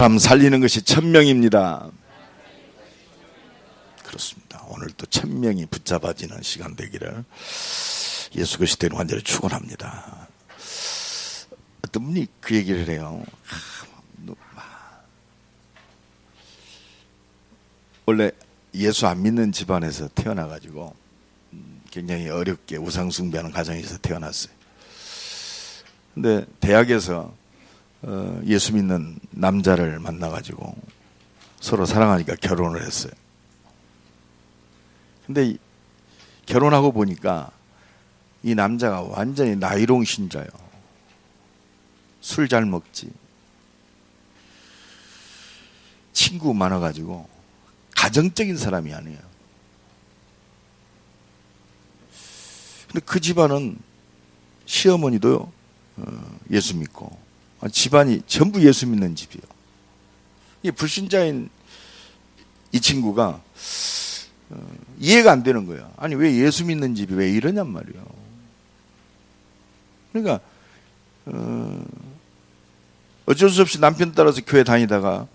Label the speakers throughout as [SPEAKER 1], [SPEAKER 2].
[SPEAKER 1] 사람 살리는 것이 천명입니다. 그렇습니다. 오늘도 천명이 붙잡아지는 시간 되기를 예수 그리스도의 완전히 축원합니다. 어떤 분이 그 얘기를 해요. 원래 예수 안 믿는 집안에서 태어나가지고 굉장히 어렵게 우상숭배하는 가정에서 태어났어요. 근데 대학에서 예수 믿는 남자를 만나가지고 서로 사랑하니까 결혼을 했어요. 근데 결혼하고 보니까 이 남자가 완전히 나이롱 신자예요. 술 잘 먹지. 친구 많아가지고 가정적인 사람이 아니에요. 근데 그 집안은 시어머니도 예수 믿고 집안이 전부 예수 믿는 집이에요. 이 불신자인 이 친구가 이해가 안 되는 거예요. 아니 왜 예수 믿는 집이 왜 이러냔 말이에요. 그러니까 어쩔 수 없이 남편 따라서 교회 다니다가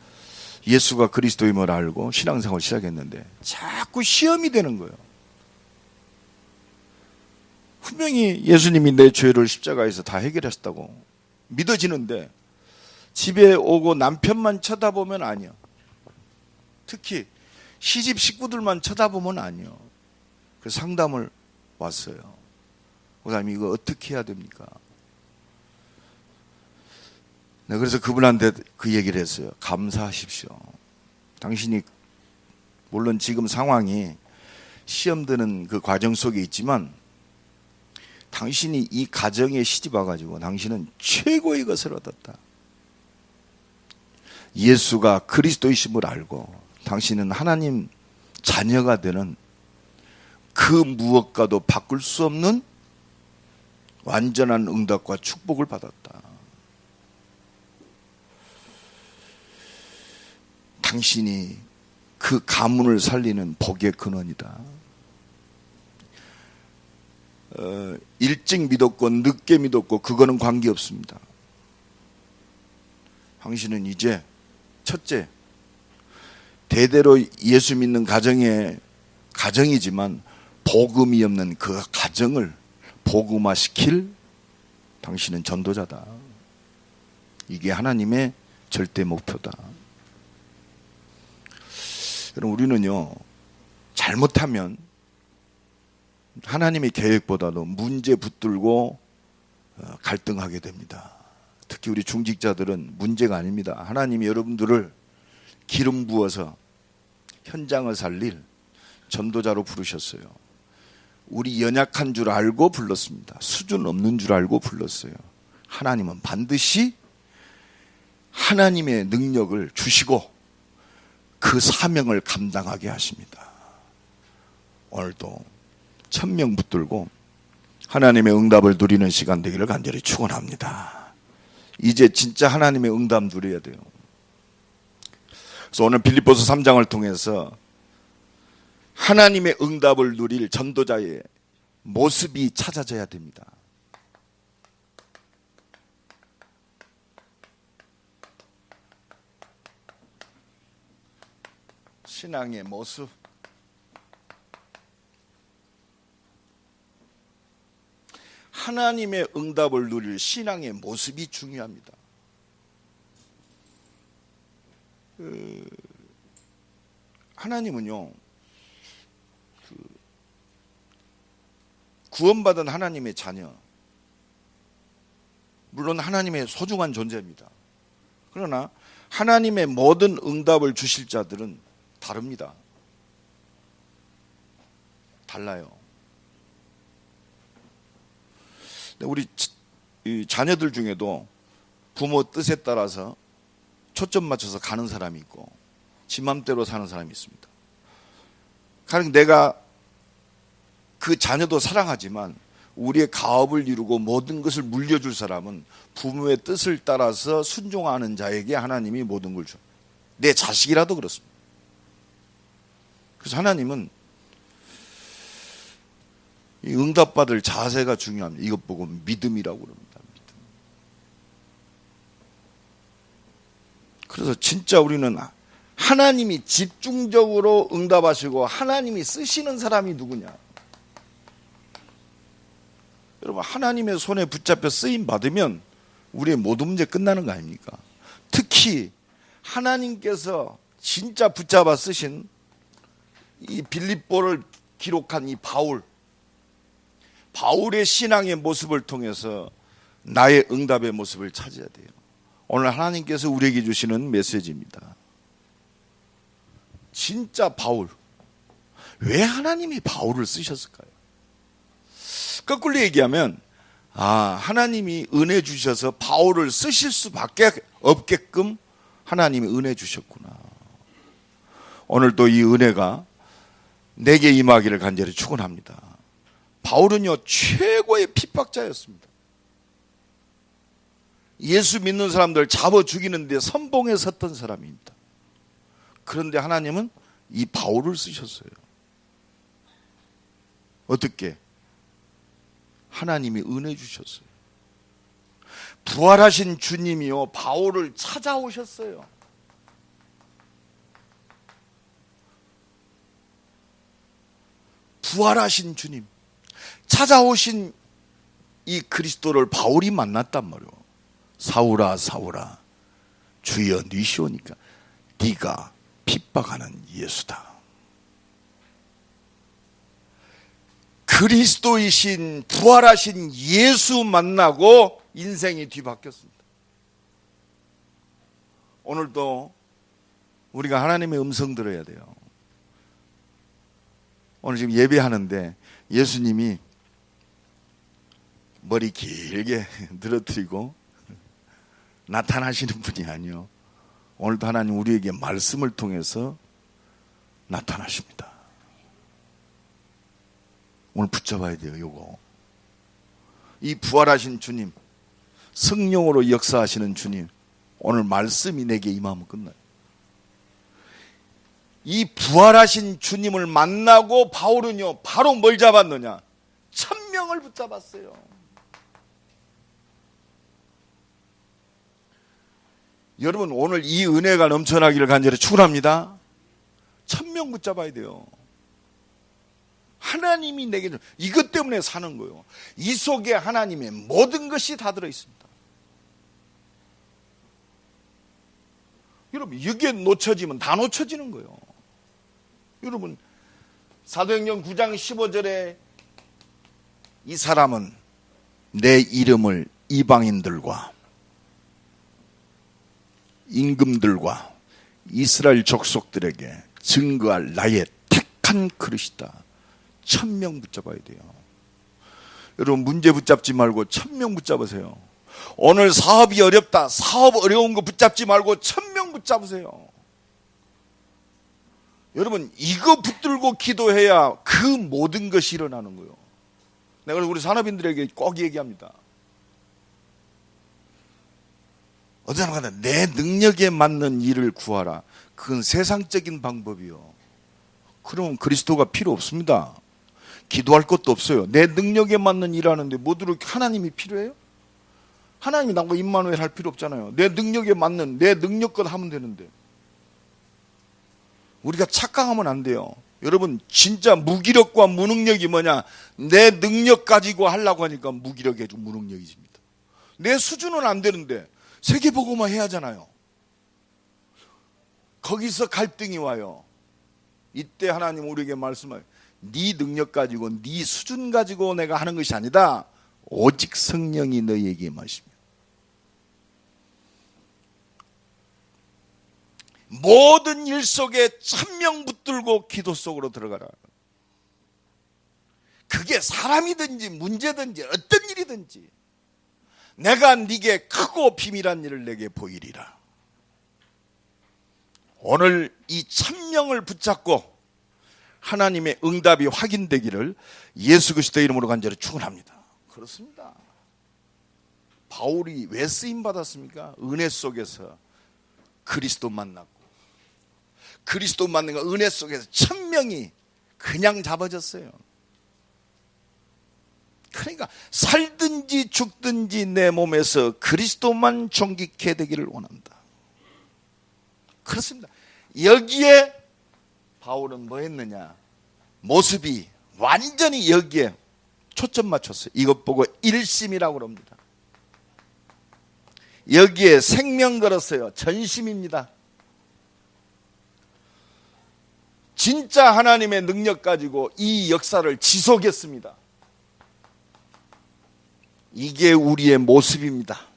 [SPEAKER 1] 예수가 그리스도임을 알고 신앙생활을 시작했는데 자꾸 시험이 되는 거예요. 분명히 예수님이 내 죄를 십자가에서 다 해결하셨다고 믿어지는데 집에 오고 남편만 쳐다보면 아니요. 특히 시집 식구들만 쳐다보면 아니요. 그 상담을 왔어요. 목사님 이거 어떻게 해야 됩니까? 네, 그래서 그분한테 그 얘기를 했어요. 감사하십시오. 당신이 물론 지금 상황이 시험 드는 그 과정 속에 있지만 당신이 이 가정에 시집 와가지고 당신은 최고의 것을 얻었다. 예수가 그리스도이심을 알고 당신은 하나님 자녀가 되는 그 무엇과도 바꿀 수 없는 완전한 응답과 축복을 받았다. 당신이 그 가문을 살리는 복의 근원이다. 일찍 믿었고 늦게 믿었고 그거는 관계없습니다. 당신은 이제 첫째, 대대로 예수 믿는 가정이지만 복음이 없는 그 가정을 복음화시킬 당신은 전도자다. 이게 하나님의 절대 목표다. 그럼 우리는요, 잘못하면 하나님의 계획보다도 문제 붙들고 갈등하게 됩니다. 특히 우리 중직자들은 문제가 아닙니다. 하나님이 여러분들을 기름 부어서 현장을 살릴 전도자로 부르셨어요. 우리 연약한 줄 알고 불렀습니다. 수준 없는 줄 알고 불렀어요. 하나님은 반드시 하나님의 능력을 주시고 그 사명을 감당하게 하십니다. 오늘도 천명 붙들고 하나님의 응답을 누리는 시간 되기를 간절히 축원합니다. 이제 진짜 하나님의 응답 누려야 돼요. 그래서 오늘 빌립보서 3장을 통해서 하나님의 응답을 누릴 전도자의 모습이 찾아져야 됩니다. 신앙의 모습. 하나님의 응답을 누릴 신앙의 모습이 중요합니다. 하나님은요, 구원받은 하나님의 자녀, 물론 하나님의 소중한 존재입니다. 그러나 하나님의 모든 응답을 주실 자들은 다릅니다. 달라요. 우리 자녀들 중에도 부모 뜻에 따라서 초점 맞춰서 가는 사람이 있고 지 맘대로 사는 사람이 있습니다. 가령 내가 그 자녀도 사랑하지만 우리의 가업을 이루고 모든 것을 물려줄 사람은 부모의 뜻을 따라서 순종하는 자에게 하나님이 모든 걸 줘요. 내 자식이라도 그렇습니다. 그래서 하나님은 이 응답받을 자세가 중요합니다. 이것 보고 믿음이라고 그럽니다. 믿음. 그래서 진짜 우리는 하나님이 집중적으로 응답하시고 하나님이 쓰시는 사람이 누구냐? 여러분, 하나님의 손에 붙잡혀 쓰임 받으면 우리의 모든 문제 끝나는 거 아닙니까? 특히 하나님께서 진짜 붙잡아 쓰신 이 빌립보를 기록한 이 바울의 신앙의 모습을 통해서 나의 응답의 모습을 찾아야 돼요. 오늘 하나님께서 우리에게 주시는 메시지입니다. 진짜 바울, 왜 하나님이 바울을 쓰셨을까요? 거꾸로 얘기하면 하나님이 은혜 주셔서 바울을 쓰실 수밖에 없게끔 하나님이 은혜 주셨구나. 오늘도 이 은혜가 내게 임하기를 간절히 축원합니다. 바울은요, 최고의 핍박자였습니다. 예수 믿는 사람들 잡아 죽이는데 선봉에 섰던 사람입니다. 그런데 하나님은 이 바울을 쓰셨어요. 어떻게? 하나님이 은혜 주셨어요. 부활하신 주님이요, 바울을 찾아오셨어요. 부활하신 주님, 찾아오신 이 그리스도를 바울이 만났단 말이에요. 사울아 사울아 주여 니시오니까 네가 핍박하는 예수다. 그리스도이신 부활하신 예수 만나고 인생이 뒤바뀌었습니다. 오늘도 우리가 하나님의 음성 들어야 돼요. 오늘 지금 예배하는데 예수님이 머리 길게 늘어뜨리고 나타나시는 분이 아니요, 오늘도 하나님 우리에게 말씀을 통해서 나타나십니다. 오늘 붙잡아야 돼요. 요거, 이 부활하신 주님, 성령으로 역사하시는 주님, 오늘 말씀이 내게 임하면 끝나요. 이 부활하신 주님을 만나고 바울은요, 바로 뭘 잡았느냐? 천명을 붙잡았어요. 여러분, 오늘 이 은혜가 넘쳐나기를 간절히 축원합니다. 천명 붙잡아야 돼요. 하나님이 내게, 이것 때문에 사는 거예요. 이 속에 하나님의 모든 것이 다 들어있습니다. 여러분, 이게 놓쳐지면 다 놓쳐지는 거예요. 여러분, 사도행전 9장 15절에 이 사람은 내 이름을 이방인들과 임금들과 이스라엘 족속들에게 증거할 나의 택한 그릇이다. 천명 붙잡아야 돼요. 여러분, 문제 붙잡지 말고 천명 붙잡으세요. 오늘 사업이 어렵다, 사업 어려운 거 붙잡지 말고 천명 붙잡으세요. 여러분, 이거 붙들고 기도해야 그 모든 것이 일어나는 거예요. 내가 우리 산업인들에게 꼭 얘기합니다. 어떤 사람은 내 능력에 맞는 일을 구하라. 그건 세상적인 방법이요. 그러면 그리스도가 필요 없습니다. 기도할 것도 없어요. 내 능력에 맞는 일 하는데 뭐들어 하나님이 필요해요? 하나님이 나보고 임마누엘 할 필요 없잖아요. 내 능력에 맞는 내 능력껏 하면 되는데. 우리가 착각하면 안 돼요. 여러분, 진짜 무기력과 무능력이 뭐냐? 내 능력 가지고 하려고 하니까 무기력해지고 무능력이집니다. 내 수준은 안 되는데 세계보고만 해야 하잖아요. 거기서 갈등이 와요. 이때 하나님 우리에게 말씀해요. 네 능력 가지고 네 수준 가지고 내가 하는 것이 아니다. 오직 성령이 너희에게 임하시며 모든 일 속에 천명 붙들고 기도 속으로 들어가라. 그게 사람이든지 문제든지 어떤 일이든지 내가 네게 크고 비밀한 일을 내게 보이리라. 오늘 이 천명을 붙잡고 하나님의 응답이 확인되기를 예수 그리스도의 이름으로 간절히 축원합니다. 그렇습니다. 바울이 왜 쓰임 받았습니까? 은혜 속에서 그리스도 만났고, 그리스도 만난 거 은혜 속에서 천명이 그냥 잡아졌어요. 그러니까 살든지 죽든지 내 몸에서 그리스도만 존귀케 되기를 원한다. 그렇습니다. 여기에 바울은 뭐 했느냐? 모습이 완전히 여기에 초점 맞췄어요. 이것 보고 일심이라고 합니다. 여기에 생명 걸었어요. 전심입니다. 진짜 하나님의 능력 가지고 이 역사를 지속했습니다. 이게 우리의 모습입니다.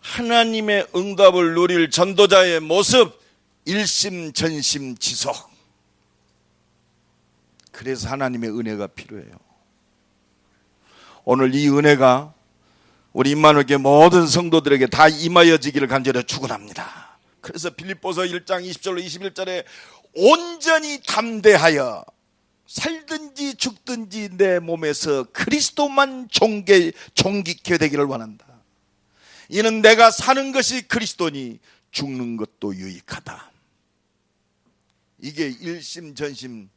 [SPEAKER 1] 하나님의 응답을 누릴 전도자의 모습, 일심 전심 지속. 그래서 하나님의 은혜가 필요해요. 오늘 이 은혜가 우리 임마누엘교회 모든 성도들에게 다 임하여지기를 간절히 축원합니다. 그래서 빌립보서 1장 20절로 21절에 온전히 담대하여 살든지 죽든지 내 몸에서 그리스도만 존귀케 되기를 원한다. 이는 내가 사는 것이 그리스도니 죽는 것도 유익하다. 이게 일심전심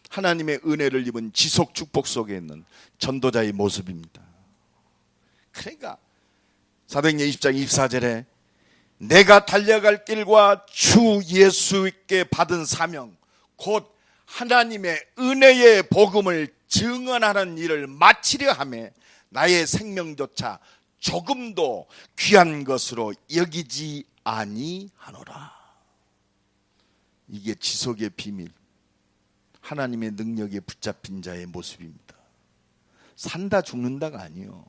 [SPEAKER 1] 하나님의 은혜를 입은 지속 축복 속에 있는 전도자의 모습입니다. 그러니까 사도행전 20장 24절에 내가 달려갈 길과 주 예수께 받은 사명 곧 하나님의 은혜의 복음을 증언하는 일을 마치려 하며 나의 생명조차 조금도 귀한 것으로 여기지 아니하노라. 이게 지속의 비밀, 하나님의 능력에 붙잡힌 자의 모습입니다. 산다 죽는다가 아니요.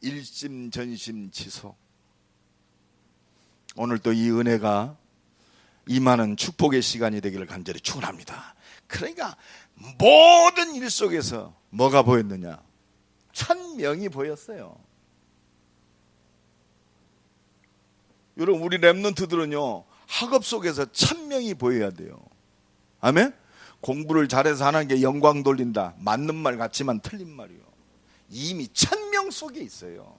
[SPEAKER 1] 일심전심 지속. 오늘도 이 은혜가 임하는 축복의 시간이 되기를 간절히 축원합니다. 그러니까 모든 일 속에서 뭐가 보였느냐? 천명이 보였어요. 여러분, 우리 렘넌트들은요 학업 속에서 천명이 보여야 돼요. 아멘? 공부를 잘해서 하나님께 영광 돌린다, 맞는 말 같지만 틀린 말이요. 이미 천명 속에 있어요.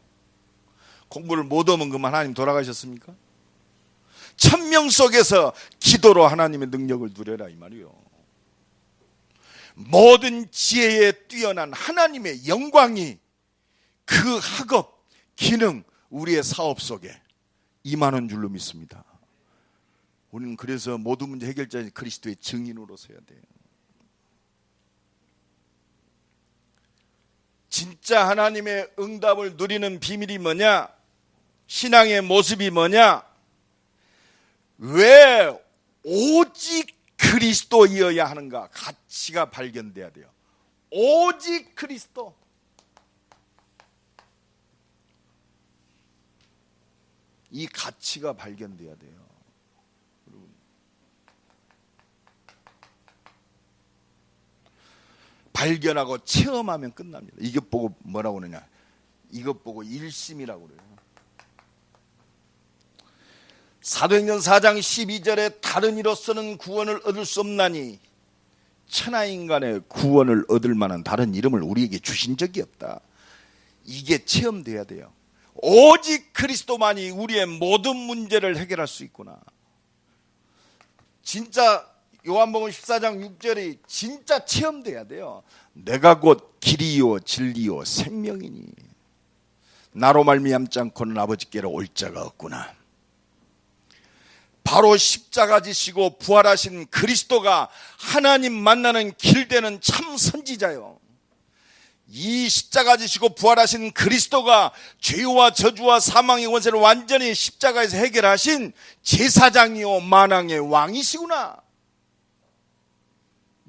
[SPEAKER 1] 공부를 못하면 그만 하나님 돌아가셨습니까? 천명 속에서 기도로 하나님의 능력을 누려라 이 말이요. 모든 지혜에 뛰어난 하나님의 영광이 그 학업, 기능, 우리의 사업 속에 임하는 줄로 믿습니다. 우리는 그래서 모든 문제 해결자인 그리스도의 증인으로 서야 돼요. 진짜 하나님의 응답을 누리는 비밀이 뭐냐? 신앙의 모습이 뭐냐? 왜 오직 그리스도이어야 하는가? 가치가 발견돼야 돼요. 오직 그리스도. 이 가치가 발견돼야 돼요. 여러분, 발견하고 체험하면 끝납니다. 이것 보고 뭐라고 그러냐? 이것 보고 일심이라고 그래요. 사도행전 4장 12절에 다른 이로서는 구원을 얻을 수 없나니 천하인간의 구원을 얻을 만한 다른 이름을 우리에게 주신 적이 없다. 이게 체험돼야 돼요. 오직 그리스도만이 우리의 모든 문제를 해결할 수 있구나. 진짜 요한복음 14장 6절이 진짜 체험돼야 돼요. 내가 곧 길이요 진리요 생명이니 나로 말미암지 않고는 아버지께로 올 자가 없구나. 바로 십자가 지시고 부활하신 그리스도가 하나님 만나는 길 되는 참 선지자요. 이 십자가 지시고 부활하신 그리스도가 죄와 저주와 사망의 원세를 완전히 십자가에서 해결하신 제사장이요 만왕의 왕이시구나.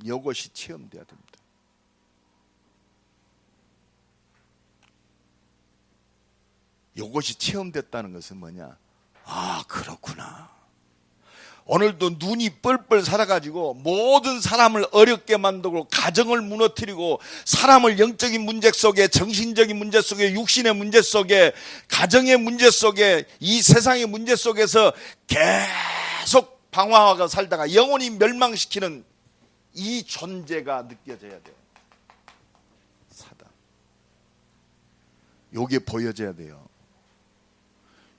[SPEAKER 1] 이것이 체험돼야 됩니다. 이것이 체험됐다는 것은 뭐냐? 아, 그렇구나. 오늘도 눈이 뻘뻘 살아가지고 모든 사람을 어렵게 만들고 가정을 무너뜨리고 사람을 영적인 문제 속에, 정신적인 문제 속에, 육신의 문제 속에, 가정의 문제 속에, 이 세상의 문제 속에서 계속 방황하고 살다가 영원히 멸망시키는 이 존재가 느껴져야 돼요. 사단. 요게 보여져야 돼요.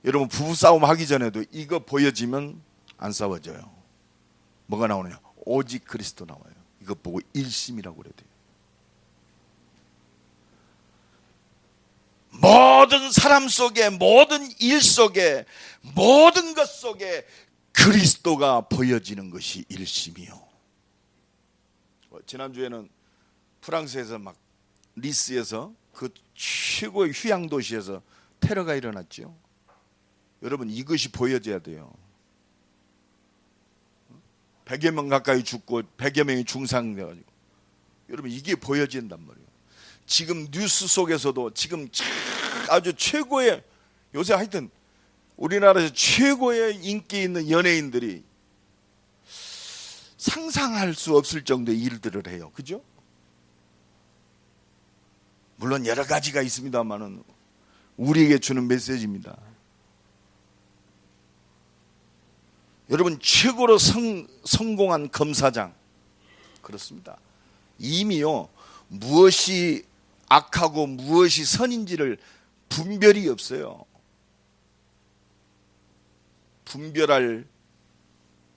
[SPEAKER 1] 여러분, 부부싸움 하기 전에도 이거 보여지면 안 싸워져요. 뭐가 나오느냐? 오직 그리스도 나와요. 이거 보고 일심이라고 그래야 돼요. 모든 사람 속에, 모든 일 속에, 모든 것 속에 그리스도가 보여지는 것이 일심이요. 지난주에는 프랑스에서 막 니스에서 그 최고의 휴양 도시에서 테러가 일어났죠. 여러분, 이것이 보여져야 돼요. 100여 명 가까이 죽고 100여 명이 중상돼가지고, 여러분, 이게 보여진단 말이에요. 지금 뉴스 속에서도 지금 아주 최고의, 요새 하여튼 우리나라에서 최고의 인기 있는 연예인들이 상상할 수 없을 정도의 일들을 해요. 그죠? 물론 여러 가지가 있습니다만은 우리에게 주는 메시지입니다. 여러분, 최고로 성공한 검사장, 그렇습니다. 이미요, 무엇이 악하고 무엇이 선인지를 분별이 없어요. 분별할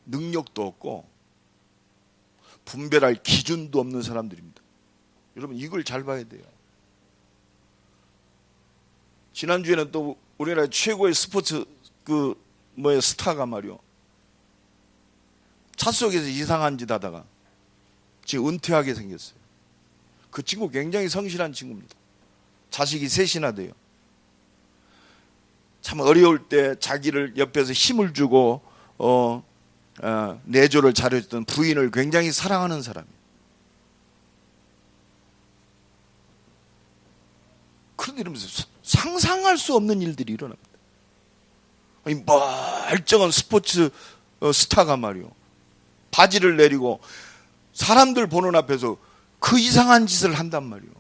[SPEAKER 1] 능력도 없고 분별할 기준도 없는 사람들입니다. 여러분, 이걸 잘 봐야 돼요. 지난주에는 또 우리나라 최고의 스포츠 스타가 말이요, 차 속에서 이상한 짓 하다가 지금 은퇴하게 생겼어요. 그 친구 굉장히 성실한 친구입니다. 자식이 셋이나 돼요. 참 어려울 때 자기를 옆에서 힘을 주고 내조를 잘해줬던 부인을 굉장히 사랑하는 사람이에요. 그런데 이러면서 상상할 수 없는 일들이 일어납니다. 아니, 멀쩡한 스포츠 스타가 말이요, 바지를 내리고 사람들 보는 앞에서 그 이상한 짓을 한단 말이에요.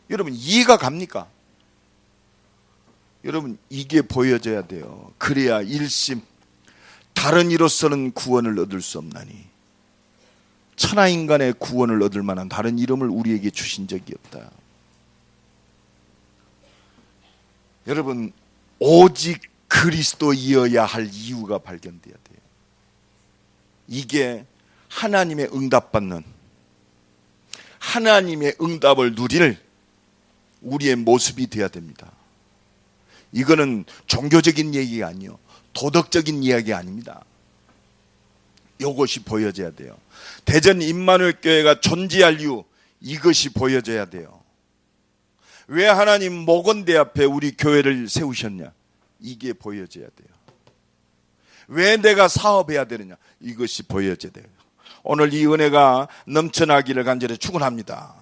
[SPEAKER 1] 여러분, 이해가 갑니까? 여러분, 이게 보여져야 돼요. 그래야 일심, 다른 이로서는 구원을 얻을 수 없나니 천하인간의 구원을 얻을 만한 다른 이름을 우리에게 주신 적이 없다. 여러분, 오직 그리스도이어야 할 이유가 발견돼야 돼요. 이게 하나님의 응답받는, 하나님의 응답을 누릴 우리의 모습이 되어야 됩니다. 이거는 종교적인 얘기가 아니요, 도덕적인 이야기 아닙니다. 이것이 보여져야 돼요. 대전 임마누엘 교회가 존재할 이유, 이것이 보여져야 돼요. 왜 하나님 목원대 앞에 우리 교회를 세우셨냐, 이게 보여져야 돼요. 왜 내가 사업해야 되느냐, 이것이 보여져야 돼요. 오늘 이 은혜가 넘쳐나기를 간절히 축원합니다.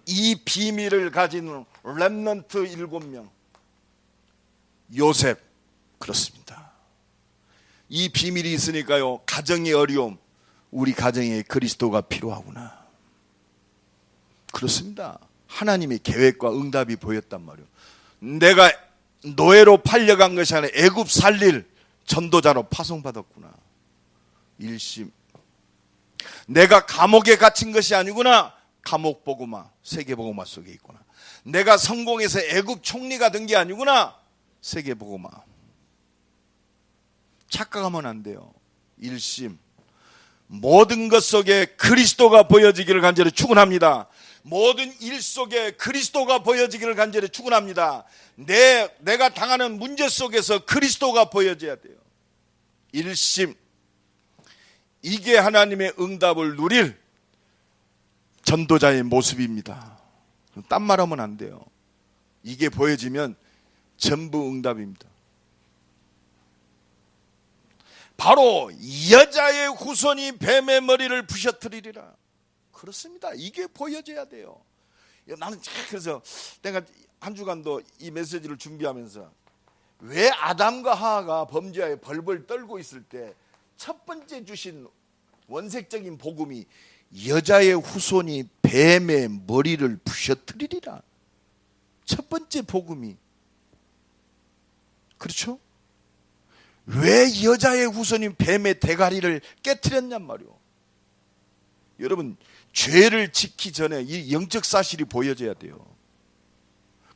[SPEAKER 1] 이 비밀을 가진 렘넌트 7명, 요셉, 그렇습니다. 이 비밀이 있으니까요, 가정의 어려움, 우리 가정에 그리스도가 필요하구나. 그렇습니다. 하나님의 계획과 응답이 보였단 말이에요. 내가 노예로 팔려간 것이 아니라 애굽 살릴 전도자로 파송받았구나. 일심. 내가 감옥에 갇힌 것이 아니구나. 감옥 복음화, 세계 복음화 속에 있구나. 내가 성공해서 애굽 총리가 된 게 아니구나. 세계 복음화. 착각하면 안 돼요. 일심. 모든 것 속에 그리스도가 보여지기를 간절히 축원합니다. 모든 일 속에 그리스도가 보여지기를 간절히 축원합니다. 내가 당하는 문제 속에서 그리스도가 보여져야 돼요. 일심. 이게 하나님의 응답을 누릴 전도자의 모습입니다. 딴 말하면 안 돼요. 이게 보여지면 전부 응답입니다. 바로 여자의 후손이 뱀의 머리를 부셔뜨리리라. 그렇습니다. 이게 보여져야 돼요. 나는 그래서 내가 한 주간도 이 메시지를 준비하면서 왜 아담과 하와가 범죄하여 벌벌 떨고 있을 때 첫 번째 주신 원색적인 복음이 여자의 후손이 뱀의 머리를 부셔뜨리리라. 첫 번째 복음이. 그렇죠? 왜 여자의 후손이 뱀의 대가리를 깨트렸냔 말이오. 여러분, 죄를 짓기 전에 이 영적 사실이 보여져야 돼요.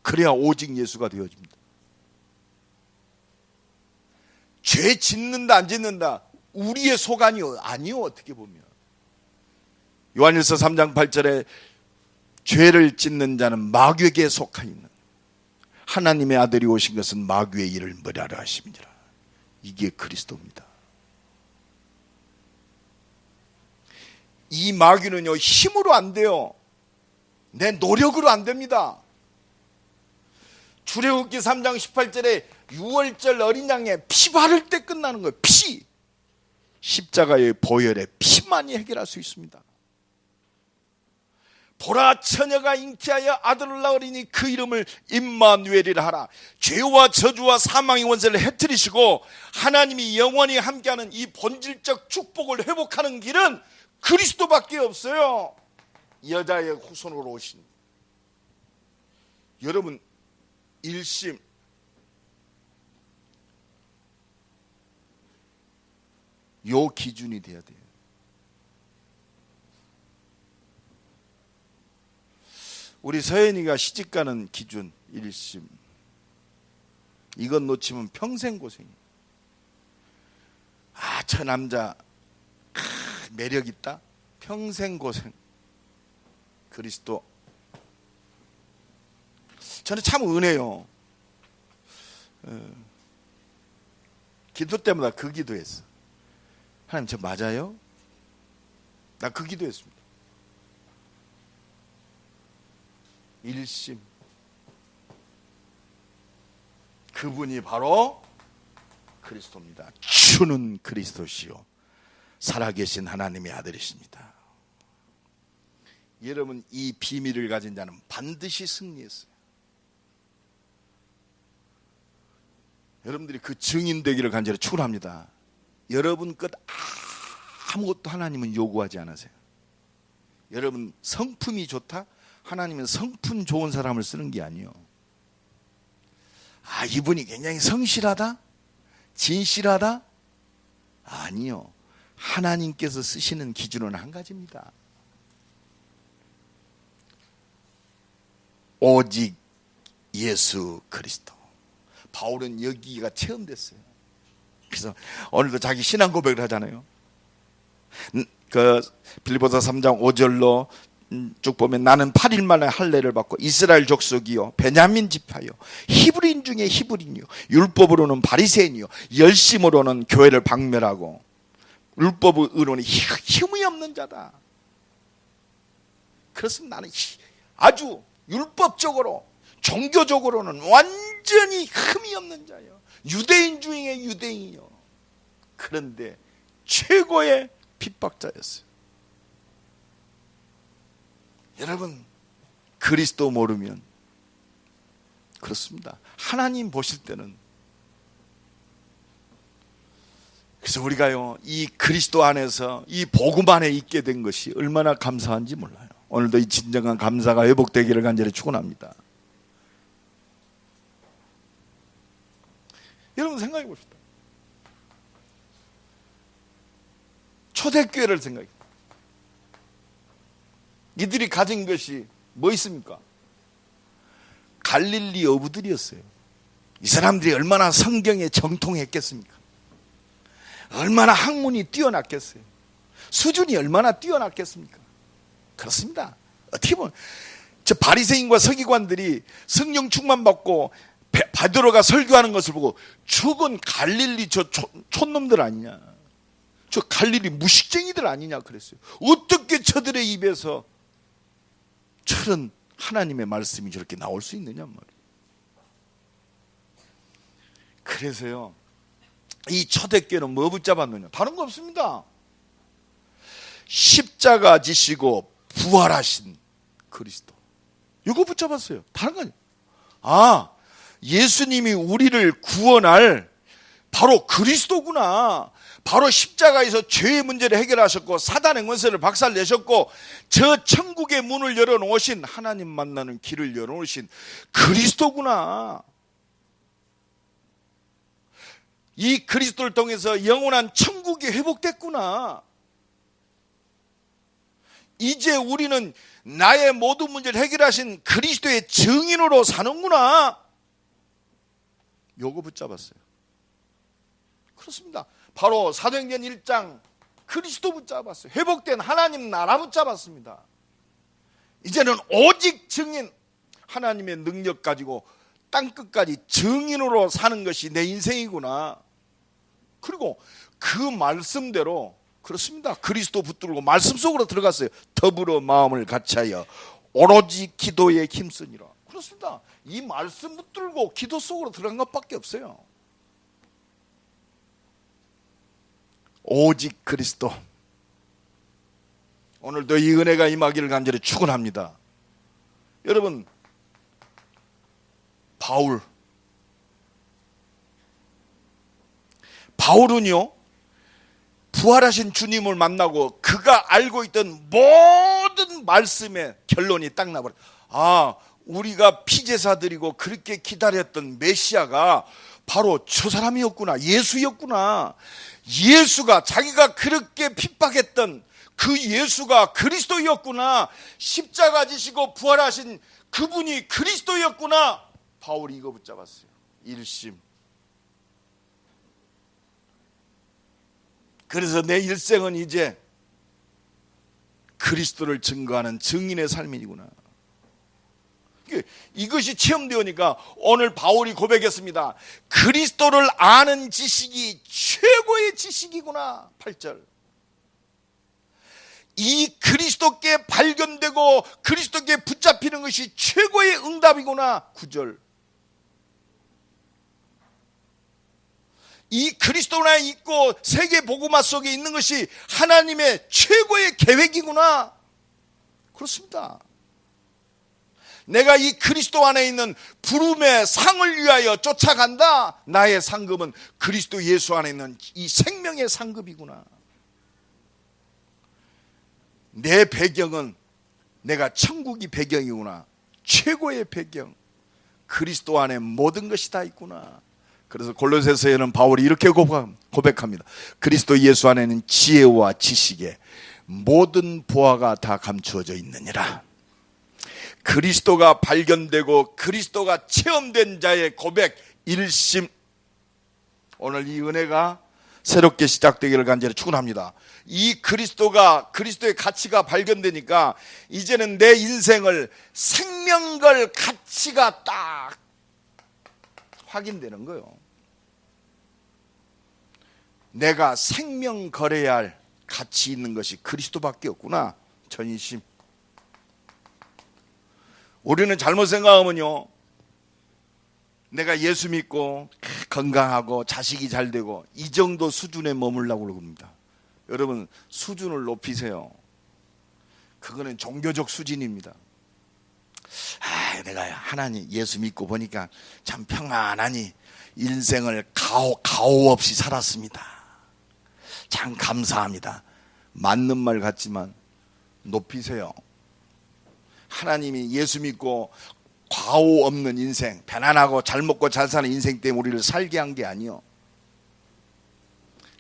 [SPEAKER 1] 그래야 오직 예수가 되어집니다. 죄 짓는다 안 짓는다 우리의 소관이요? 아니요. 어떻게 보면 요한일서 3장 8절에 죄를 짓는 자는 마귀에게 속하 있는, 하나님의 아들이 오신 것은 마귀의 일을 머리하려 하심이니라. 이게 그리스도입니다. 이 마귀는요, 힘으로 안 돼요. 내 노력으로 안 됩니다. 출애굽기 3장 18절에 6월절 어린 양의 피 바를 때 끝나는 거예요. 피. 십자가의 보혈에 피만이 해결할 수 있습니다. 보라, 처녀가 잉태하여 아들을 낳으리니 그 이름을 임마누엘이라 하라. 죄와 저주와 사망의 원세를 해뜨리시고 하나님이 영원히 함께하는 이 본질적 축복을 회복하는 길은 그리스도밖에 없어요. 여자의 후손으로 오신. 여러분, 일심, 요 기준이 돼야 돼요. 우리 서연이가 시집가는 기준, 일심, 이건 놓치면 평생 고생이에요. 아, 저 남자 매력 있다? 평생 고생. 그리스도. 저는 참 은혜요. 기도 때마다 그 기도했어. 하나님, 저 맞아요? 나 그 기도했습니다. 일심. 그분이 바로 그리스도입니다. 주는 그리스도시요 살아계신 하나님의 아들이십니다. 여러분, 이 비밀을 가진 자는 반드시 승리했어요. 여러분들이 그 증인 되기를 간절히 축원합니다. 여러분 것 아무것도 하나님은 요구하지 않으세요. 여러분 성품이 좋다? 하나님은 성품 좋은 사람을 쓰는 게 아니에요. 아, 이분이 굉장히 성실하다? 진실하다? 아니요. 하나님께서 쓰시는 기준은 한 가지입니다. 오직 예수 그리스도. 바울은 여기가 체험됐어요. 그래서 오늘도 자기 신앙 고백을 하잖아요. 그 빌립보서 3장 5절로 쭉 보면 나는 8일 만에 할례를 받고 이스라엘 족속이요 베냐민 지파요 히브리인 중에 히브리인이요 율법으로는 바리새인이요 열심으로는 교회를 박멸하고 율법으로는 힘이 없는 자다. 그렇습니다. 나는 아주 율법적으로 종교적으로는 완전히 흠이 없는 자예요. 유대인 중에 유대인이요. 그런데 최고의 핍박자였어요. 여러분, 그리스도 모르면 그렇습니다. 하나님 보실 때는. 그래서 우리가요, 이 그리스도 안에서 이 복음 안에 있게 된 것이 얼마나 감사한지 몰라요. 오늘도 이 진정한 감사가 회복되기를 간절히 축원합니다. 여러분 생각해 봅시다. 초대교회를 생각해. 이들이 가진 것이 뭐 있습니까? 갈릴리 어부들이었어요. 이 사람들이 얼마나 성경에 정통했겠습니까? 얼마나 학문이 뛰어났겠어요? 수준이 얼마나 뛰어났겠습니까? 그렇습니다. 어떻게 보면 저 바리새인과 서기관들이 성령 충만 받고 베드로가 설교하는 것을 보고 저건 갈릴리 저 촌놈들 아니냐, 저 갈릴리 무식쟁이들 아니냐 그랬어요. 어떻게 저들의 입에서 저런 하나님의 말씀이 저렇게 나올 수 있느냐 말이에요. 그래서요, 이 초대교회는 뭐 붙잡았느냐? 다른 거 없습니다. 십자가 지시고 부활하신 그리스도, 이거 붙잡았어요. 다른 거 아니에요. 아, 예수님이 우리를 구원할 바로 그리스도구나. 바로 십자가에서 죄의 문제를 해결하셨고 사단의 원세를 박살내셨고 저 천국의 문을 열어놓으신, 하나님 만나는 길을 열어놓으신 그리스도구나. 이 그리스도를 통해서 영원한 천국이 회복됐구나. 이제 우리는 나의 모든 문제를 해결하신 그리스도의 증인으로 사는구나. 요거 붙잡았어요. 그렇습니다. 바로 사도행전 1장 그리스도 붙잡았어요. 회복된 하나님 나라 붙잡았습니다. 이제는 오직 증인, 하나님의 능력 가지고 땅끝까지 증인으로 사는 것이 내 인생이구나. 그리고 그 말씀대로 그렇습니다. 그리스도 붙들고 말씀 속으로 들어갔어요. 더불어 마음을 같이하여 오로지 기도에 힘쓰니라. 그렇습니다. 이 말씀 붙들고 기도 속으로 들어간 것밖에 없어요. 오직 그리스도. 오늘도 이 은혜가 임하기를 간절히 축원합니다. 여러분, 바울은요, 부활하신 주님을 만나고 그가 알고 있던 모든 말씀의 결론이 딱 나버려요. 아, 우리가 피제사드리고 그렇게 기다렸던 메시아가 바로 저 사람이었구나. 예수였구나. 예수가, 자기가 그렇게 핍박했던 그 예수가 그리스도였구나. 십자가 지시고 부활하신 그분이 그리스도였구나. 바울이 이거 붙잡았어요. 일심. 그래서 내 일생은 이제 그리스도를 증거하는 증인의 삶이구나. 이것이 체험되니까 오늘 바울이 고백했습니다. 그리스도를 아는 지식이 최고의 지식이구나. 8절. 이 그리스도께 발견되고 그리스도께 붙잡히는 것이 최고의 응답이구나. 9절. 이 그리스도 안에 있고 세계 복음화 속에 있는 것이 하나님의 최고의 계획이구나. 그렇습니다. 내가 이 그리스도 안에 있는 부름의 상을 위하여 쫓아간다. 나의 상급은 그리스도 예수 안에 있는 이 생명의 상급이구나. 내 배경은 내가 천국이 배경이구나. 최고의 배경, 그리스도 안에 모든 것이 다 있구나. 그래서 골로새서에는 바울이 이렇게 고백합니다. 그리스도 예수 안에는 지혜와 지식에 모든 보화가 다 감추어져 있느니라. 그리스도가 발견되고 그리스도가 체험된 자의 고백 일심. 오늘 이 은혜가 새롭게 시작되기를 간절히 축원합니다. 이 그리스도의 가치가 발견되니까 이제는 내 인생을 생명걸 가치가 딱 확인되는 거예요. 내가 생명 걸어야 할 가치 있는 것이 그리스도밖에 없구나. 전심. 우리는 잘못 생각하면요, 내가 예수 믿고 건강하고 자식이 잘 되고 이 정도 수준에 머물라고 그럽니다. 여러분, 수준을 높이세요. 그거는 종교적 수준입니다. 내가 하나님 예수 믿고 보니까 참 평안하니 인생을 가오 없이 살았습니다. 참 감사합니다. 맞는 말 같지만 높이세요. 하나님이 예수 믿고 과오 없는 인생, 편안하고 잘 먹고 잘 사는 인생 때문에 우리를 살게 한 게 아니요.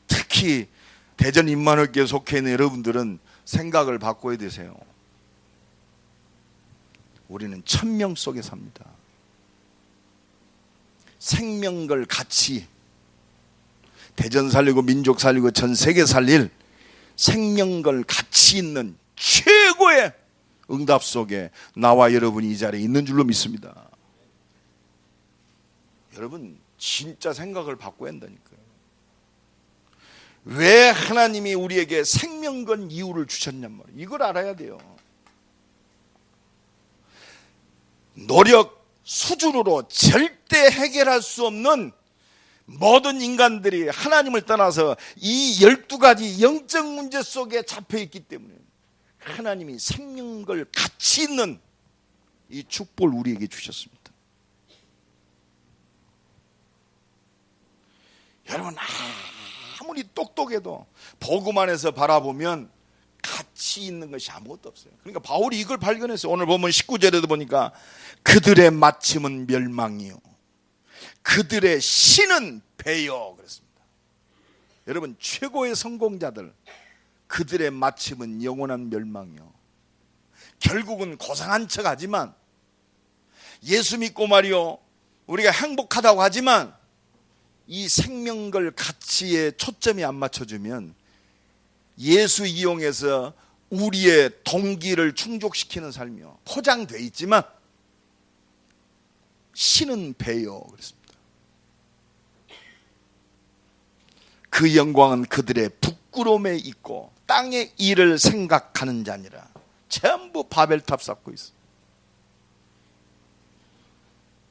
[SPEAKER 1] 특히 대전 임마누엘교회 속해 있는 여러분들은 생각을 바꿔야 되세요. 우리는 천명 속에 삽니다. 생명걸 가치, 대전 살리고 민족 살리고 전 세계 살릴 생명걸 가치 있는 최고의 응답 속에 나와 여러분이 이 자리에 있는 줄로 믿습니다. 여러분, 진짜 생각을 바꿔야 한다니까요. 왜 하나님이 우리에게 생명건 이유를 주셨냔 말이에요. 이걸 알아야 돼요. 노력 수준으로 절대 해결할 수 없는 모든 인간들이 하나님을 떠나서 이 12가지 영적 문제 속에 잡혀있기 때문에 하나님이 생명걸 가치 있는 이 축복을 우리에게 주셨습니다. 여러분, 아무리 똑똑해도 복음 안에서 바라보면 가치 있는 것이 아무것도 없어요. 그러니까 바울이 이걸 발견했어요. 오늘 보면 19절에도 보니까 그들의 마침은 멸망이요 그들의 신은 배요 그랬습니다. 여러분, 최고의 성공자들, 그들의 마침은 영원한 멸망이요. 결국은 고상한 척 하지만, 예수 믿고 말이요, 우리가 행복하다고 하지만 이 생명걸 가치에 초점이 안 맞춰주면 예수 이용해서 우리의 동기를 충족시키는 삶이요, 포장되어 있지만 신은 배요 그랬습니다. 그 영광은 그들의 부끄러움에 있고 땅의 일을 생각하는 자니라. 전부 바벨탑 쌓고 있어요.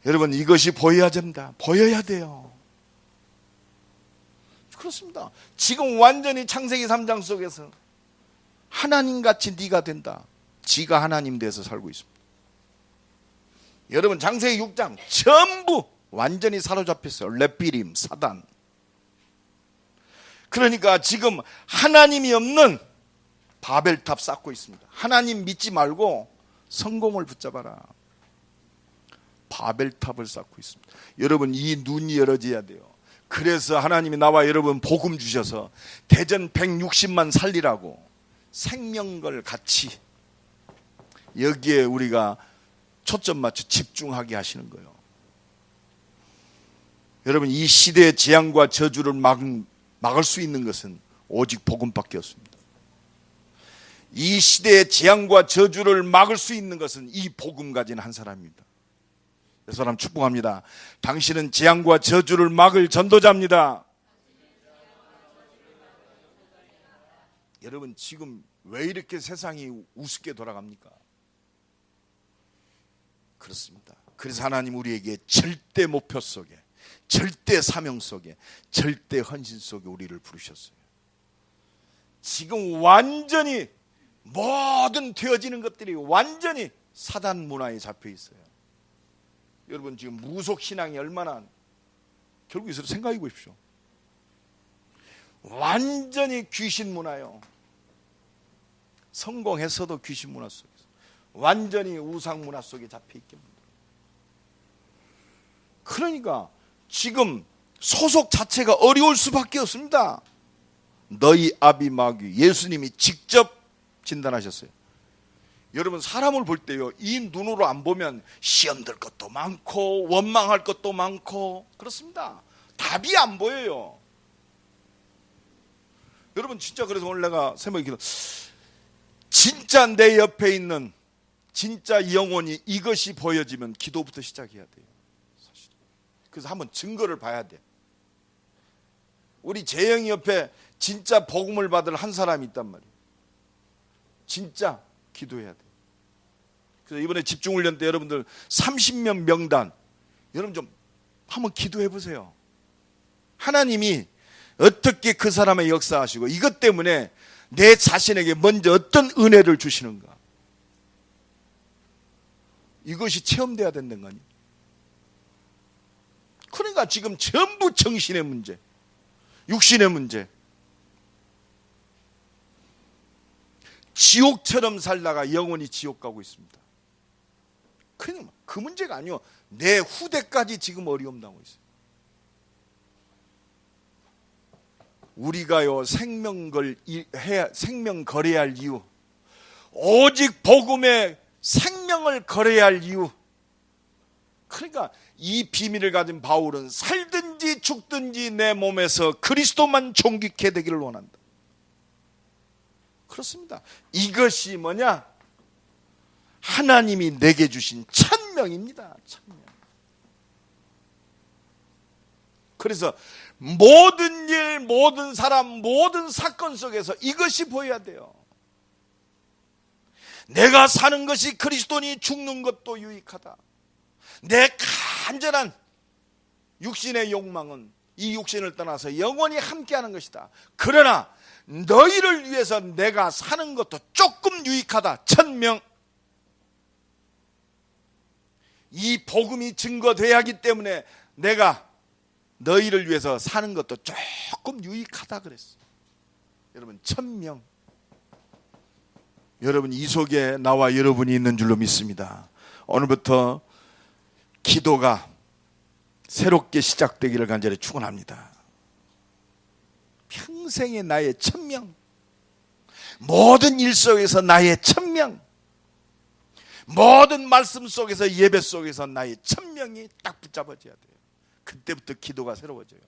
[SPEAKER 1] 여러분, 이것이 보여야 됩니다. 보여야 돼요. 그렇습니다. 지금 완전히 창세기 3장 속에서 하나님같이 네가 된다. 지가 하나님 돼서 살고 있습니다. 여러분, 창세기 6장 전부 완전히 사로잡혔어요. 렙비림, 사단. 그러니까 지금 하나님이 없는 바벨탑 쌓고 있습니다. 하나님 믿지 말고 성공을 붙잡아라. 바벨탑을 쌓고 있습니다. 여러분, 이 눈이 열어져야 돼요. 그래서 하나님이 나와 여러분 복음 주셔서 대전 160만 살리라고 생명걸 같이 여기에 우리가 초점 맞춰 집중하게 하시는 거예요. 여러분, 이 시대의 재앙과 저주를 막을 수 있는 것은 오직 복음밖에 없습니다. 이 시대의 재앙과 저주를 막을 수 있는 것은 이 복음 가진 한 사람입니다. 그 사람 축복합니다. 당신은 재앙과 저주를 막을 전도자입니다. 여러분, 지금 왜 이렇게 세상이 우습게 돌아갑니까? 그렇습니다. 그래서 하나님 우리에게 절대 목표 속에, 절대 사명 속에, 절대 헌신 속에 우리를 부르셨어요. 지금 완전히 모든 되어지는 것들이 완전히 사단 문화에 잡혀 있어요. 여러분, 지금 무속신앙이 얼마나, 결국 이것으로 생각해 보십시오. 완전히 귀신 문화요. 성공했어도 귀신 문화 속에서, 완전히 우상 문화 속에 잡혀 있겠습니다. 그러니까 지금 소속 자체가 어려울 수밖에 없습니다. 너희 아비 마귀, 예수님이 직접 진단하셨어요. 여러분, 사람을 볼 때요, 이 눈으로 안 보면 시험 들 것도 많고 원망할 것도 많고 그렇습니다. 답이 안 보여요. 여러분, 진짜 그래서 오늘 내가 새벽에 기도, 진짜 내 옆에 있는 진짜 영혼이 이것이 보여지면 기도부터 시작해야 돼요. 사실. 그래서 한번 증거를 봐야 돼. 우리 재영이 옆에 진짜 복음을 받을 한 사람이 있단 말이에요. 진짜 기도해야 돼. 그래서 이번에 집중훈련 때 여러분들 30명 명단, 여러분 좀 한번 기도해 보세요. 하나님이 어떻게 그 사람의 역사하시고 이것 때문에 내 자신에게 먼저 어떤 은혜를 주시는가. 이것이 체험돼야 된다는 거 아니에요. 그러니까 지금 전부 정신의 문제, 육신의 문제, 지옥처럼 살다가 영원히 지옥 가고 있습니다. 그냥 그 문제가 아니요, 내 후대까지 지금 어려움 당하고 있어요. 우리가요 생명 거래해야 할 이유, 오직 복음에 생명을 거래해야 할 이유. 그러니까 이 비밀을 가진 바울은 살든지 죽든지 내 몸에서 그리스도만 존귀케 되기를 원한다. 그렇습니다. 이것이 뭐냐? 하나님이 내게 주신 천명입니다. 천명. 그래서 모든 일, 모든 사람, 모든 사건 속에서 이것이 보여야 돼요. 내가 사는 것이 그리스도니 죽는 것도 유익하다. 내 간절한 육신의 욕망은 이 육신을 떠나서 영원히 함께하는 것이다. 그러나 너희를 위해서 내가 사는 것도 조금 유익하다. 천명. 이 복음이 증거돼야 하기 때문에 내가 너희를 위해서 사는 것도 조금 유익하다 그랬어. 여러분, 천명. 여러분, 이 속에 나와 여러분이 있는 줄로 믿습니다. 오늘부터 기도가 새롭게 시작되기를 간절히 축원합니다. 평생의 나의 천명, 모든 일 속에서 나의 천명, 모든 말씀 속에서, 예배 속에서 나의 천명이 딱 붙잡아져야 돼요. 그때부터 기도가 새로워져요.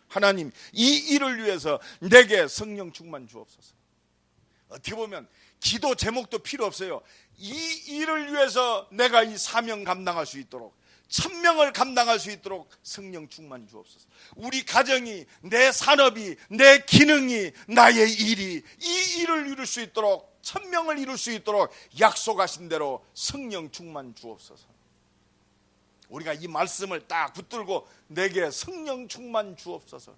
[SPEAKER 1] 하나님, 이 일을 위해서 내게 성령 충만 주옵소서. 어떻게 보면 기도 제목도 필요 없어요. 이 일을 위해서 내가 이 사명 감당할 수 있도록 천명을 감당할 수 있도록 성령 충만 주옵소서. 우리 가정이, 내 산업이, 내 기능이, 나의 일이 이 일을 이룰 수 있도록, 천명을 이룰 수 있도록 약속하신 대로 성령 충만 주옵소서. 우리가 이 말씀을 딱 붙들고 내게 성령 충만 주옵소서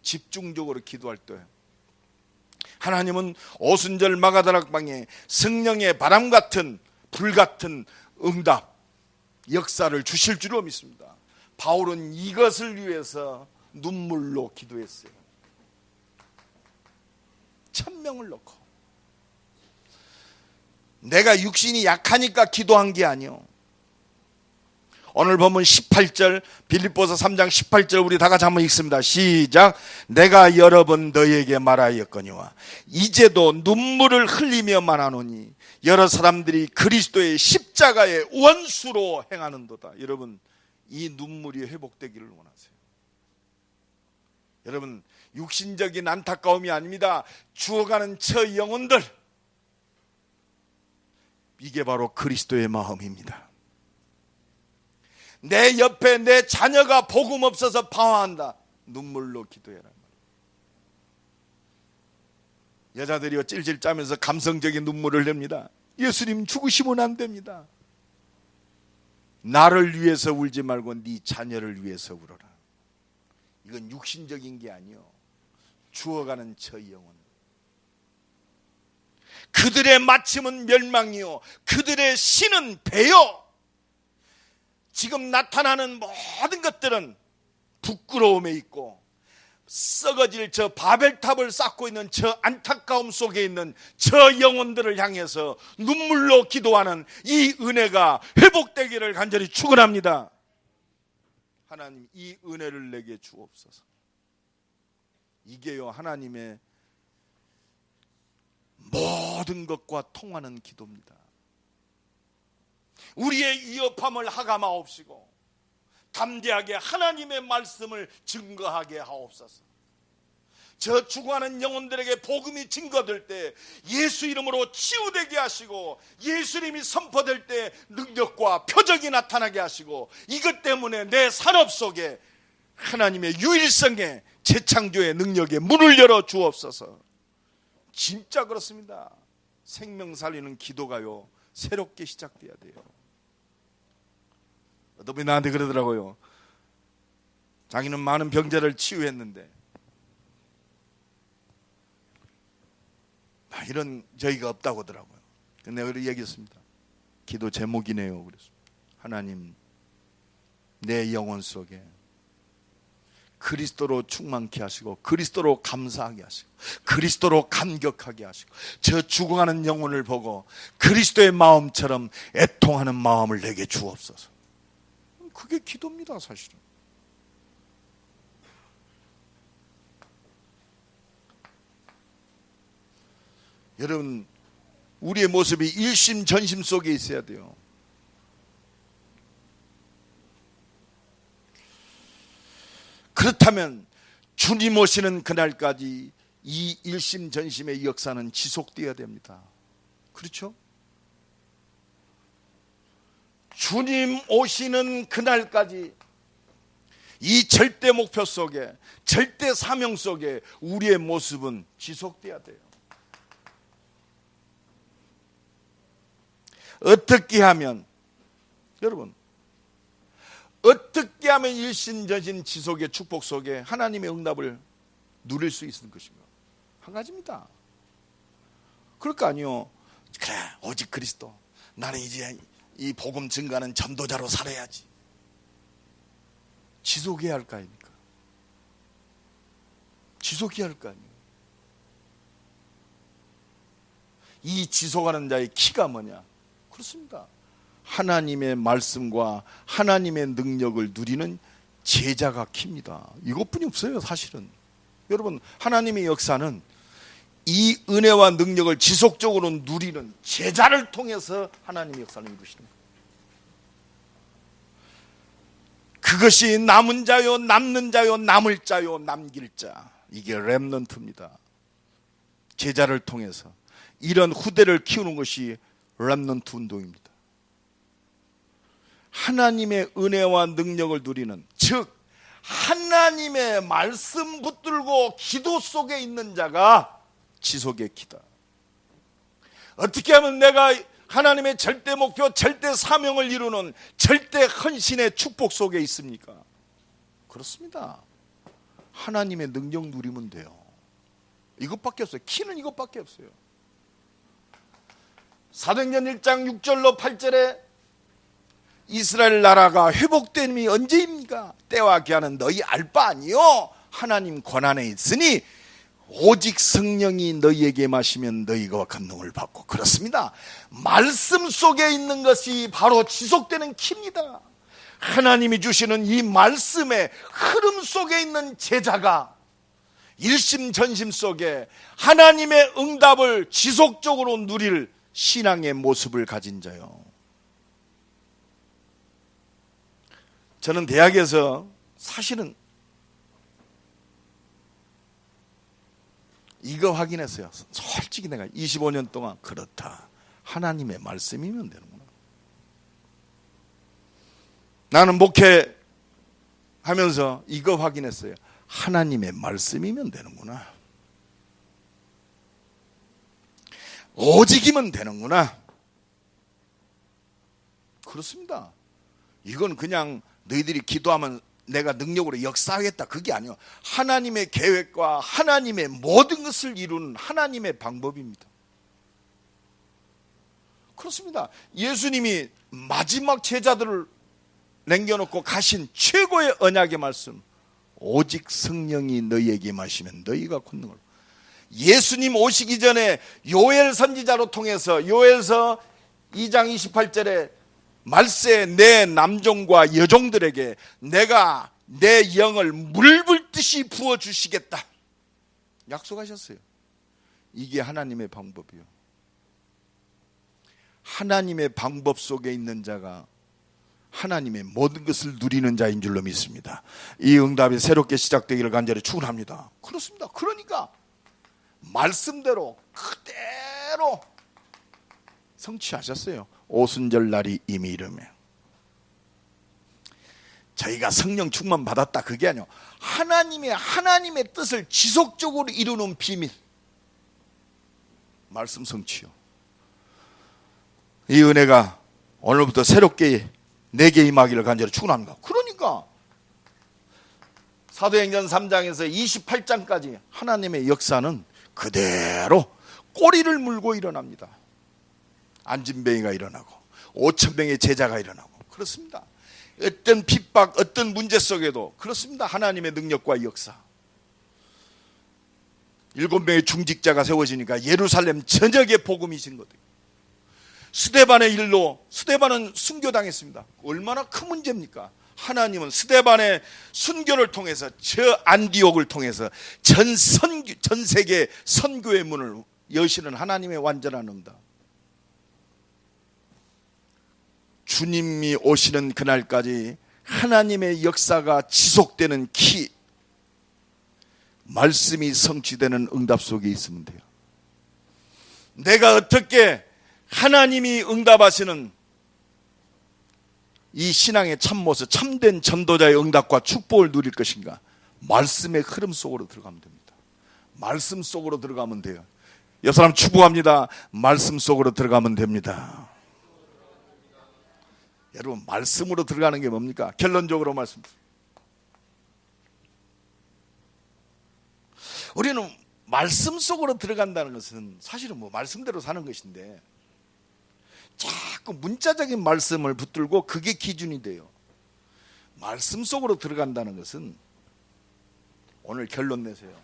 [SPEAKER 1] 집중적으로 기도할 때 하나님은 오순절 마가다락방에 성령의 바람 같은, 불 같은 응답, 역사를 주실 줄로 믿습니다. 바울은 이것을 위해서 눈물로 기도했어요. 천명을 놓고. 내가 육신이 약하니까 기도한 게 아니요. 오늘 보면 18절, 빌립보서 3장 18절 우리 다 같이 한번 읽습니다. 시작. 내가 여러 번 너희에게 말하였거니와 이제도 눈물을 흘리며 말하노니 여러 사람들이 그리스도의 십자가의 원수로 행하는도다. 여러분, 이 눈물이 회복되기를 원하세요. 여러분, 육신적인 안타까움이 아닙니다. 죽어가는 저 영혼들, 이게 바로 그리스도의 마음입니다. 내 옆에 내 자녀가 복음 없어서 방황한다. 눈물로 기도해라. 여자들이요 찔찔 짜면서 감성적인 눈물을 냅니다. 예수님 죽으시면 안 됩니다. 나를 위해서 울지 말고 네 자녀를 위해서 울어라. 이건 육신적인 게 아니요, 죽어가는 저 영혼. 그들의 마침은 멸망이요 그들의 신은 배요. 지금 나타나는 모든 것들은 부끄러움에 있고 썩어질 저 바벨탑을 쌓고 있는 저 안타까움 속에 있는 저 영혼들을 향해서 눈물로 기도하는 이 은혜가 회복되기를 간절히 축원합니다. 하나님, 이 은혜를 내게 주옵소서. 이게요 하나님의 모든 것과 통하는 기도입니다. 우리의 위협함을 하감하옵시고 담대하게 하나님의 말씀을 증거하게 하옵소서. 저 죽어가는 영혼들에게 복음이 증거될 때 예수 이름으로 치유되게 하시고 예수님이 선포될 때 능력과 표적이 나타나게 하시고 이것 때문에 내 산업 속에 하나님의 유일성의 재창조의 능력에 문을 열어 주옵소서. 진짜 그렇습니다. 생명 살리는 기도가요 새롭게 시작돼야 돼요. 어떤 분이 나한테 그러더라고요. 자기는 많은 병자를 치유했는데 이런 저희가 없다고 하더라고요. 근데 내가 그렇게 얘기했습니다. 기도 제목이네요. 그랬습니다. 하나님, 내 영혼 속에 그리스도로 충만케 하시고 그리스도로 감사하게 하시고 그리스도로 감격하게 하시고 저 죽어가는 영혼을 보고 그리스도의 마음처럼 애통하는 마음을 내게 주옵소서. 그게 기도입니다. 사실은. 여러분, 우리의 모습이 일심전심 속에 있어야 돼요. 그렇다면 주님 오시는 그날까지 이 일심전심의 역사는 지속되어야 됩니다. 그렇죠? 주님 오시는 그날까지 이 절대 목표 속에, 절대 사명 속에 우리의 모습은 지속돼야 돼요. 어떻게 하면, 여러분, 어떻게 하면 일심전심 지속의 축복 속에 하나님의 응답을 누릴 수 있는 것인가? 한 가지입니다. 그럴 거 아니요. 그래, 오직 그리스도. 나는 이제 이 복음 증가하는 전도자로 살아야지. 지속해야 할 거 아닙니까? 지속해야 할 거 아니에요. 이 지속하는 자의 키가 뭐냐? 그렇습니다. 하나님의 말씀과 하나님의 능력을 누리는 제자가 킵니다. 이것뿐이 없어요. 사실은. 여러분, 하나님의 역사는 이 은혜와 능력을 지속적으로 누리는 제자를 통해서 하나님의 역사를 이루십니다. 그것이 남은 자요, 남는 자요, 남을 자요, 남길 자. 이게 렘넌트입니다. 제자를 통해서 이런 후대를 키우는 것이 렘넌트 운동입니다. 하나님의 은혜와 능력을 누리는, 즉 하나님의 말씀 붙들고 기도 속에 있는 자가 지속의 기다. 어떻게 하면 내가 하나님의 절대 목표, 절대 사명을 이루는 절대 헌신의 축복 속에 있습니까? 그렇습니다. 하나님의 능력 누리면 돼요. 이것밖에 없어요. 키는 이것밖에 없어요. 사도행전 1장 6절로 8절에 이스라엘 나라가 회복됨이 언제입니까? 때와 기한은 너희 알 바 아니요 하나님 권한에 있으니 오직 성령이 너희에게 마시면 너희가 감동을 받고. 그렇습니다. 말씀 속에 있는 것이 바로 지속되는 키입니다. 하나님이 주시는 이 말씀의 흐름 속에 있는 제자가 일심전심 속에 하나님의 응답을 지속적으로 누릴 신앙의 모습을 가진 자요. 저는 대학에서 사실은 이거 확인했어요. 솔직히 내가 25년 동안 그렇다. 하나님의 말씀이면 되는구나. 나는 목회하면서 이거 확인했어요. 하나님의 말씀이면 되는구나. 오직이면 되는구나. 그렇습니다. 이건 그냥 너희들이 기도하면 내가 능력으로 역사하겠다, 그게 아니에요. 하나님의 계획과 하나님의 모든 것을 이루는 하나님의 방법입니다. 그렇습니다. 예수님이 마지막 제자들을 남겨놓고 가신 최고의 언약의 말씀, 오직 성령이 너희에게 마시면 너희가 권능을. 예수님 오시기 전에 요엘 선지자로 통해서 요엘서 2장 28절에 말세 내 남종과 여종들에게 내가 내 영을 물 붓듯이 부어주시겠다 약속하셨어요. 이게 하나님의 방법이요. 하나님의 방법 속에 있는 자가 하나님의 모든 것을 누리는 자인 줄로 믿습니다. 이 응답이 새롭게 시작되기를 간절히 축원합니다. 그렇습니다. 그러니까 말씀대로 그대로 성취하셨어요. 오순절 날이 이미 이르며. 저희가 성령 충만 받았다 그게 아니요. 하나님의 뜻을 지속적으로 이루는 비밀, 말씀 성취요. 이 은혜가 오늘부터 새롭게 내게 임하기를 간절히 축원합니다. 그러니까 사도행전 3장에서 28장까지 하나님의 역사는 그대로 꼬리를 물고 일어납니다. 안진뱅이가 일어나고 5,000명의 제자가 일어나고. 그렇습니다. 어떤 핍박, 어떤 문제 속에도 그렇습니다. 하나님의 능력과 역사. 7명의 중직자가 세워지니까 예루살렘 전역에 복음이 진 거예요. 스데반의 일로 스데반은 순교당했습니다. 얼마나 큰 문제입니까? 하나님은 스데반의 순교를 통해서 저 안디옥을 통해서 전 세계 선교의 문을 여시는 하나님의 완전한 응답. 주님이 오시는 그날까지 하나님의 역사가 지속되는 키, 말씀이 성취되는 응답 속에 있으면 돼요. 내가 어떻게 하나님이 응답하시는 이 신앙의 참모습, 참된 전도자의 응답과 축복을 누릴 것인가? 말씀의 흐름 속으로 들어가면 됩니다. 말씀 속으로 들어가면 돼요. 옆 사람 축복합니다. 말씀 속으로 들어가면 됩니다. 여러분, 말씀으로 들어가는 게 뭡니까? 결론적으로 말씀. 우리는 말씀 속으로 들어간다는 것은 사실은 말씀대로 사는 것인데 자꾸 문자적인 말씀을 붙들고 그게 기준이 돼요. 말씀 속으로 들어간다는 것은 오늘 결론 내세요.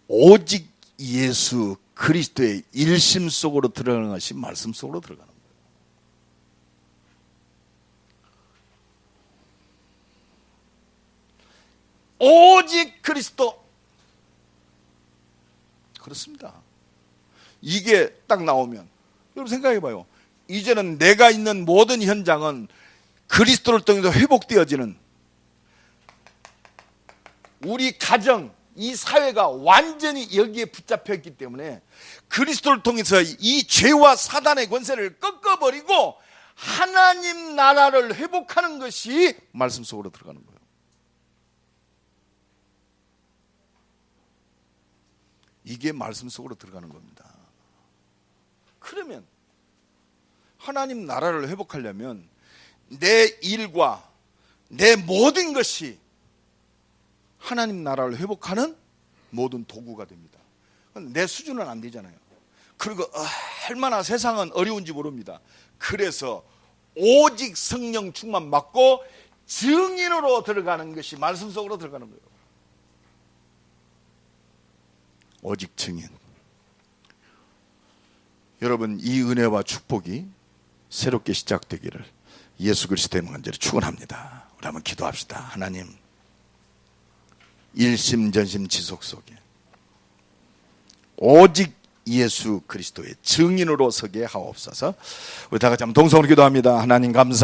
[SPEAKER 1] 오직 예수 그리스도의 일심 속으로 들어가는 것이 말씀 속으로 들어가는 거예요. 오직 그리스도. 그렇습니다. 이게 딱 나오면 여러분 생각해봐요. 이제는 내가 있는 모든 현장은 그리스도를 통해서 회복되어지는, 우리 가정, 이 사회가 완전히 여기에 붙잡혀 있기 때문에 그리스도를 통해서 이 죄와 사단의 권세를 꺾어버리고 하나님 나라를 회복하는 것이 말씀 속으로 들어가는 거예요. 이게 말씀 속으로 들어가는 겁니다. 그러면 하나님 나라를 회복하려면 내 일과 내 모든 것이 하나님 나라를 회복하는 모든 도구가 됩니다. 내 수준은 안 되잖아요. 그리고 얼마나 세상은 어려운지 모릅니다. 그래서 오직 성령 충만 받고 증인으로 들어가는 것이 말씀 속으로 들어가는 거예요. 오직 증인. 여러분, 이 은혜와 축복이 새롭게 시작되기를 예수 그리스도의 명제로 축원합니다. 우리 한번 기도합시다. 하나님, 일심전심 지속 속에 오직 예수 그리스도의 증인으로 서게 하옵소서. 우리 다 같이 한번 동성으로 기도합니다. 하나님 감사